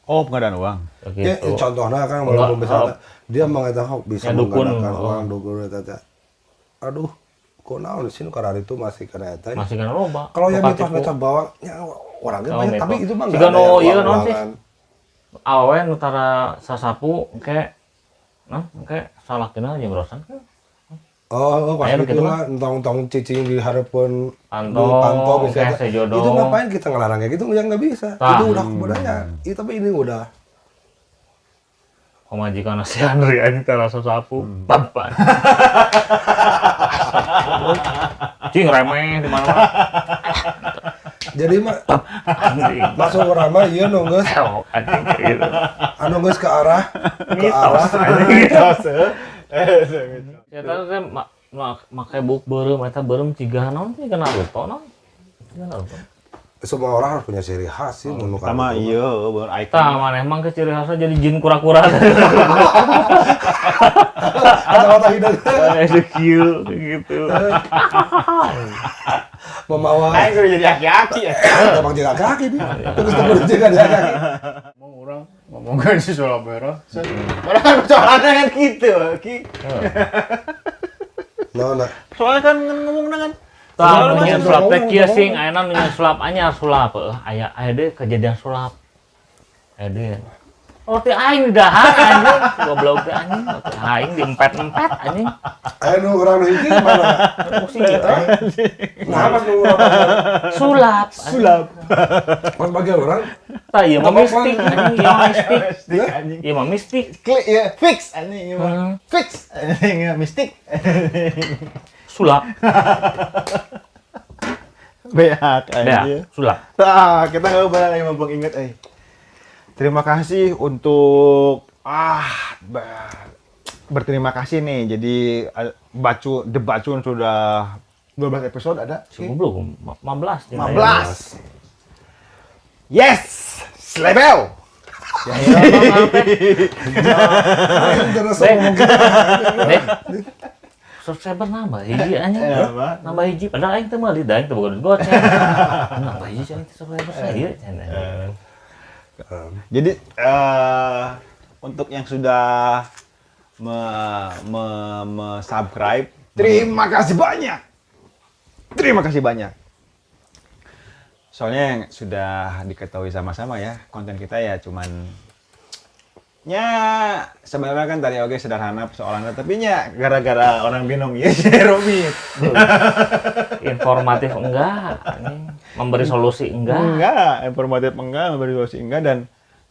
Oh, pengadaan uang. Ya, Gitu. contohnya kan Enggak, walaupun misalnya dia mengatakan bisa ya, dukun. menggunakan uang dukun eta. Aduh, kok naon sih karena itu masih kena eta. Masih kan loba. Kalau yang Obat mitos-mitos tipu. bawa ya orangnya Oh, banyak mitos. tapi itu mah Siga ada no yang ieu naon sih? uang-uangan. Awe nutara sasapu kayak kayak salah kena aja berosan kan. Oh, pas Ayo, itu gitu lah, entong-entong cicing di harapan Pantong, kayak sejodoh. itu ngapain kita ngelarang kayak gitu yang nggak bisa. Tah. Itu udah kebudayaan. Itu tapi ini udah Pemajikan si Andri aja tara sasapu. Bapak. Cing remeh di mana? jadi mah Anjing. masuk orang mah ieu nu geus Elok anjing kayak gitu. anu geus ke arah Mitos anjing. Mitos. Ya teh make buk beureum eta beureum ciga naon sih kena Naruto naon? Ciga Naruto. semua orang harus punya ciri khas sih menurut Sama iya, baru icon. Tah maneh emang ke ciri khasnya jadi jin kura-kura. kata-kata hidup Ada kieu gitu. membawa Aing udah jadi aki-aki ya. emang jaga kaki dia terus terus jaga kaki Mau orang ngomongin si Surabaya. Padahal kan persoalannya kan gitu, Ki. nah Soalnya kan ngomong kan Tah Soalnya nu nyeun macam sulap teh ngomong, kieu ngomong. sing ayeuna nu nyeun sulap anyar sulap aya deh kejadian sulap. Aya deh. Oh teh aing di dahar anjing. Goblok teh anjing. Teh aing diempet-empet anjing. ayo nu orang nu hiji mana Pusing gitu. nah pas nu Sulap. sulap. pas bagian orang Tah ieu mah mistik anjing, ieu mah mistik. Mistik anjing. Ieu mah mistik. Klik ya, fix anjing mah. Hmm. Fix anjing ya, mistik. Sulap. Beak Dah, anjing. sulap. Nah, kita nggak boleh lagi mumpung inget, Terima kasih untuk berterima kasih nih. Jadi The Bacun sudah 12 episode ada. Sebelum 15 dia. 15. Yes, Slebel. Ya ya apa terus Bek. ngomong gitu Deh. Subscriber nambah hiji anjing. Apa? Nambah hiji padahal aing teh meuli da aing teh boga duit goceng. Nambah hiji aing teh subscriber saya cenah. Jadi untuk yang sudah subscribe, terima kasih banyak. Terima kasih banyak. Soalnya yang sudah diketahui sama-sama ya, konten kita ya cuman sebenarnya kan dari oke sederhana persoalannya, tapi gara-gara orang bingung ya rumit. Informatif enggak, anjing. Memberi solusi enggak. Informatif enggak, memberi solusi enggak, dan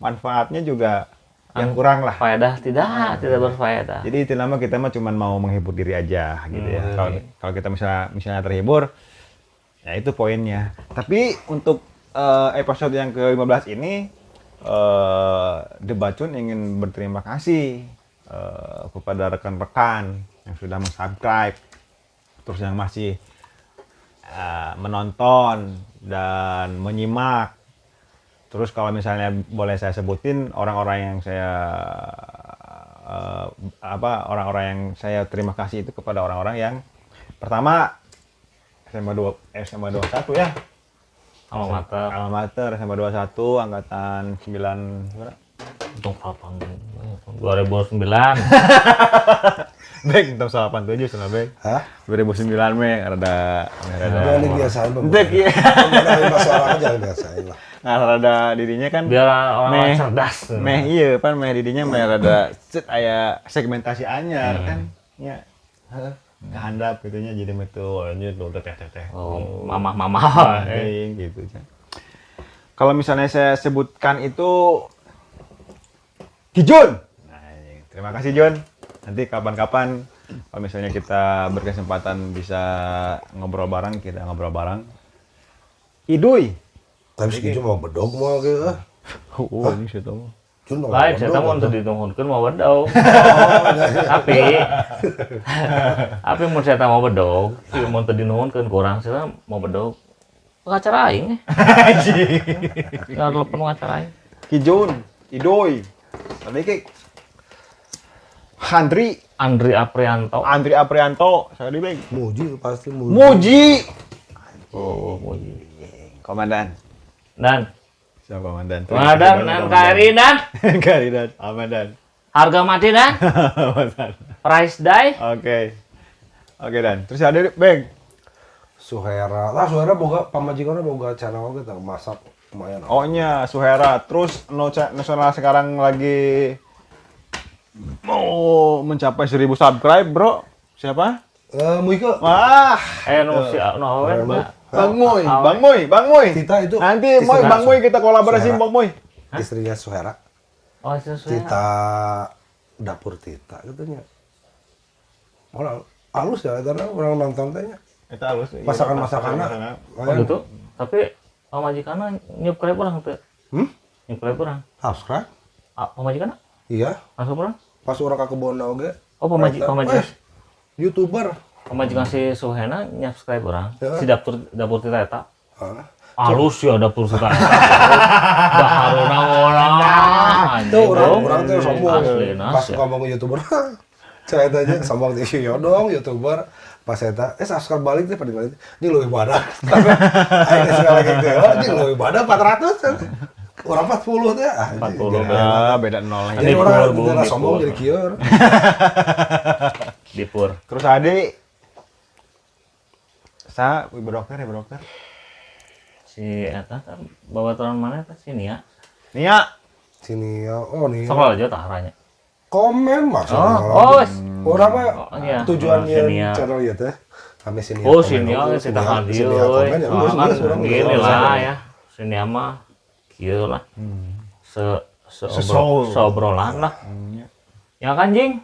manfaatnya juga yang kurang lah. Faedah tidak berfaedah. Jadi itu nama kita mah cuma mau menghibur diri aja gitu ya. Kalau kita misalnya terhibur, ya itu poinnya. Tapi untuk episode yang ke-15 ini, The Bacun ingin berterima kasih kepada rekan-rekan yang sudah subscribe, terus yang masih menonton dan menyimak. Terus kalau misalnya boleh saya sebutin orang-orang yang saya terima kasih itu kepada orang-orang yang pertama SMA 21 ya. Alma Mater SMA 21 angkatan 9 berapa? Untung 2009. Bek, tahun 87 sana Bek. hah 2009 rada ya ini biasain Dek ya. masalah aja biasain lah Rada didinya kan Biar orang cerdas. iya pan didinya rada aya segmentasi anyar kan. Ya. Heeh. Handap gitunya jadi metu anjir tuh teh. Oh, mama. Gitu. Kalau misalnya saya sebutkan itu Kijun. Nah, terima kasih Jun. Nanti kapan-kapan kalau misalnya kita berkesempatan bisa ngobrol bareng, kita ngobrol bareng. Iduy. tapi segitu mau bedog mau gitu Oh, ini saya tahu. cuma Lain saya tahu untuk dituhunkeun mau bedog. Tapi mun saya mau bedog, si mun teu dinuhunkeun kurang saya mau bedog. Pengacara aing. Enggak telepon pengacara aing. Kijun, Idoy. Tadi Andri Aprianto. Andri Aprianto, saya di Beng. Muji pasti Muji. Muji. Oh, Muji. Komandan. Dan Siapa komandan? Komandan NKRI dan NKRI dan Komandan. harga mati dan Komandan. price die. Oke. Oke dan. Terus ada Beng. Suhera. Lah Suhera boga pamajikanna boga channel oge tah masak lumayan. Oh nya Suhera. Terus nasional sekarang lagi mau mencapai 1000 subscribe, Bro. Siapa? Muika. Wah, Nu si awen Mbak. Bang Moy. Tita itu Nanti Moy, Bang Moy kita kolaborasi Suhera. Bang Moy. istrinya Suhera. Oh, sesuai. Tita dapur Tita katanya. Orang halus ya karena orang nonton tanya. Itu halus. Masakan-masakanna. Oh gitu. Tapi pamajikanna nyubscribe urang teh. Nyubscribe urang. Subscribe? Pamajikanna? Iya. Masuk urang? Pas orang ka kebonna oge. Oh, pamajikan YouTuber. pamajikan si Suhena nyubscribe urang. Ya. Si dapur Tita eta. Hah? Halus ya dapur Tita. Baharuna orang. Tuh orang tuh sombong. Aslina, Pas ya. ngomong YouTuber. Saya tanya sombong di sini dong YouTuber. Pas saya tanya, subscribe balik deh pada balik. Ini lebih badak. Tapi ayo sekali lagi gitu. Ini lebih badak 400. Orang 40 teh. 40. Beda nol. Jadi Dipur, orang Bu, udah dipur. sombong jadi kieu. Dipur. Terus adik ibu dokter ya, dokter. Si eta kan bawa turun mana eta si Nia. Nia, Sini ya. Oh nih. Sekolah aja tah haranya. Komen maksudnya. Oh, Orang mah oh, iya. tujuannya Oh, Sinia. channel ya teh. Kami sini. Oh, si Nia si tah hadir euy. Komen ya. Kan gini lah ya. Si Nia mah kieu lah. Seobrolan lah. Ya kan, Jing?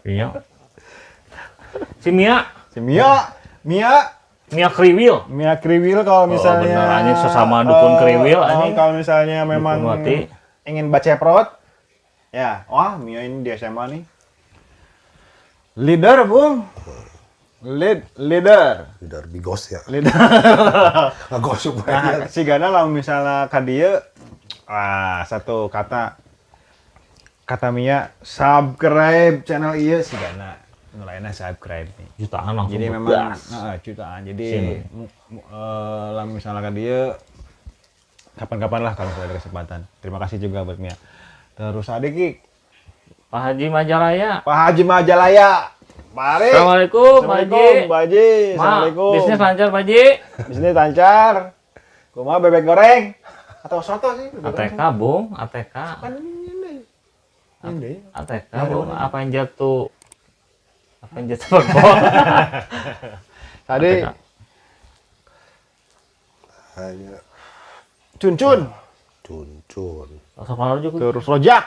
Iya. Si Mia Mia Kriwil. Kriwil kalau misalnya bener, anjing sesama dukun Kriwil, anjing. kalau misalnya memang Dukun mati. ingin baca perot ya, wah Mia ini di SMA nih leader Bung, leader Leader bigos ya. leader. Ngagosok Nah, si Gana lah misalnya ka dieu satu kata Mia subscribe channel ieu si Gana nulaina subscribe nih. Jutaan langsung. Jadi memang jutaan. Jadi lah misalnya kan dia kapan-kapan lah kalau ada kesempatan. Terima kasih juga buat Mia. Terus adik Ki, Pak Haji Majalaya. Pak Haji Majalaya. Mari. Assalamualaikum, Pak Haji. Pak Haji. Ma, Assalamualaikum. bisnis lancar, Pak Haji. Bisnis lancar. Kumaha bebek goreng atau soto sih? ATK, Bung, ATK. Kan ini. ATK, Bung, apa yang jatuh? Apa yang jatuh gol? Tadi ATK. hanya Cuncun. cuncun, Langsung keluar juga. Terus Rojak.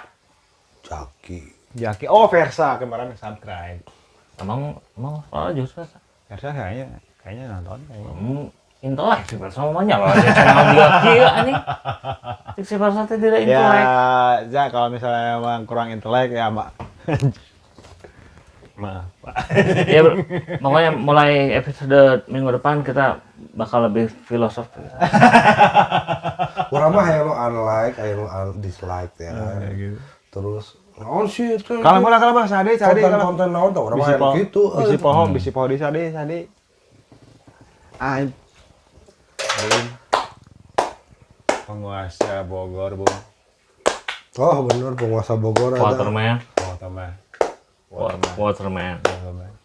jaki. Jaki. Oh, Versa kemarin subscribe. Emang keluar juga. Versa kayaknya nonton kayaknya. Intelek sih bersama banyak lah. Channel dia kia anjing. Si Barca teh tidak intelek. Ya, kalau misalnya emang kurang intelek ya, Mbak. Maaf, Pak. Ya, makanya mulai episode minggu depan kita bakal lebih filosofi. Orang mah hayang nu unlike, hayang nu dislike ya. gitu. Terus naon sih itu? Kalau sade konten naon tah urang mah hayang kitu. bisi poho di sade. Belum. Penguasa Bogor, Bung. Oh bener penguasa Bogor ada. Waterman. Oh, tambah. Waterman.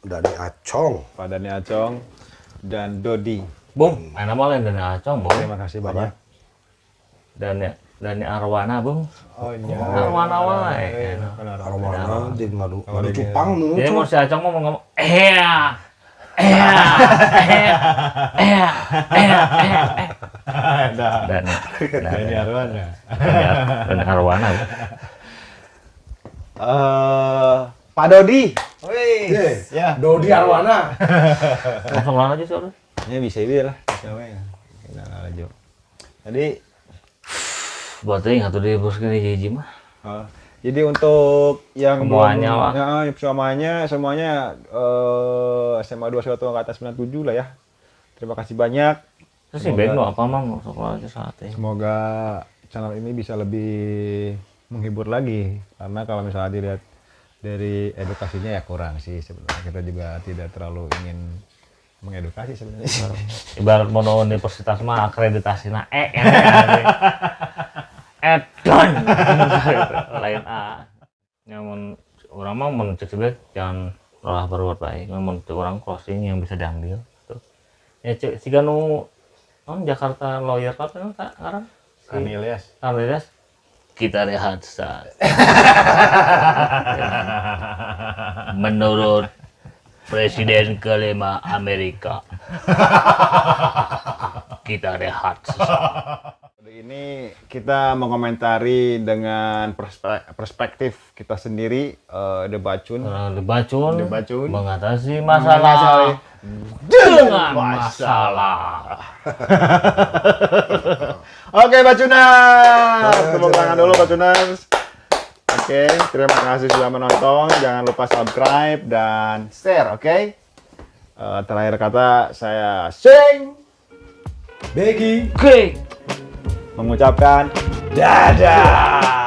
Dari Acong. Pak Dani Acong dan Dodi. Bung, enak malah Dani Acong, Bung. Terima kasih banyak. Dani Arwana, Bung. Oh iya. Arwana wae. Arwana di ngadu cupang nu. Jadi mau si Acong mau ngomong, Dani Arwana. Dani Arwana. Pak Dodi. Wih. Ya, Dodi Arwana. Langsung keluar aja sih, udah. Ya bisa lah. Bisa we. Kita lanjut. Tadi Buat ting atau di bos kini jiji mah. jadi untuk yang Semuanya lah. Semuanya SMA 21 angkatan 97 lah ya. Terima kasih banyak. Terus sih baik lo apa mah masuk keluar aja saat ini. Semoga channel ini bisa lebih menghibur lagi, karena kalau misalnya dilihat dari edukasinya ya kurang sih sebenarnya. Kita juga tidak terlalu ingin mengedukasi sebenarnya. Ibarat mau universitas mah akreditasinya edan lain A. Nyamun orang mah mencegah jangan olah berbuat baik, memang orang closing yang bisa diambil. Tuh. Ya cek siga nu non Jakarta lawyer apa kan sekarang? Kanilias. Kita rehat saat. Menurut Presiden kelima Amerika, kita rehat sesaat. Ini kita mengomentari dengan perspektif kita sendiri, Debacun. Debacun mengatasi masalah dengan masalah. Oke, Bacuners. Tepuk tangan dulu, Bacuners. Oke, terima kasih sudah menonton. Jangan lupa subscribe dan share, oke? Terakhir kata saya Sing Begi. Oke. mengucapkan dadah.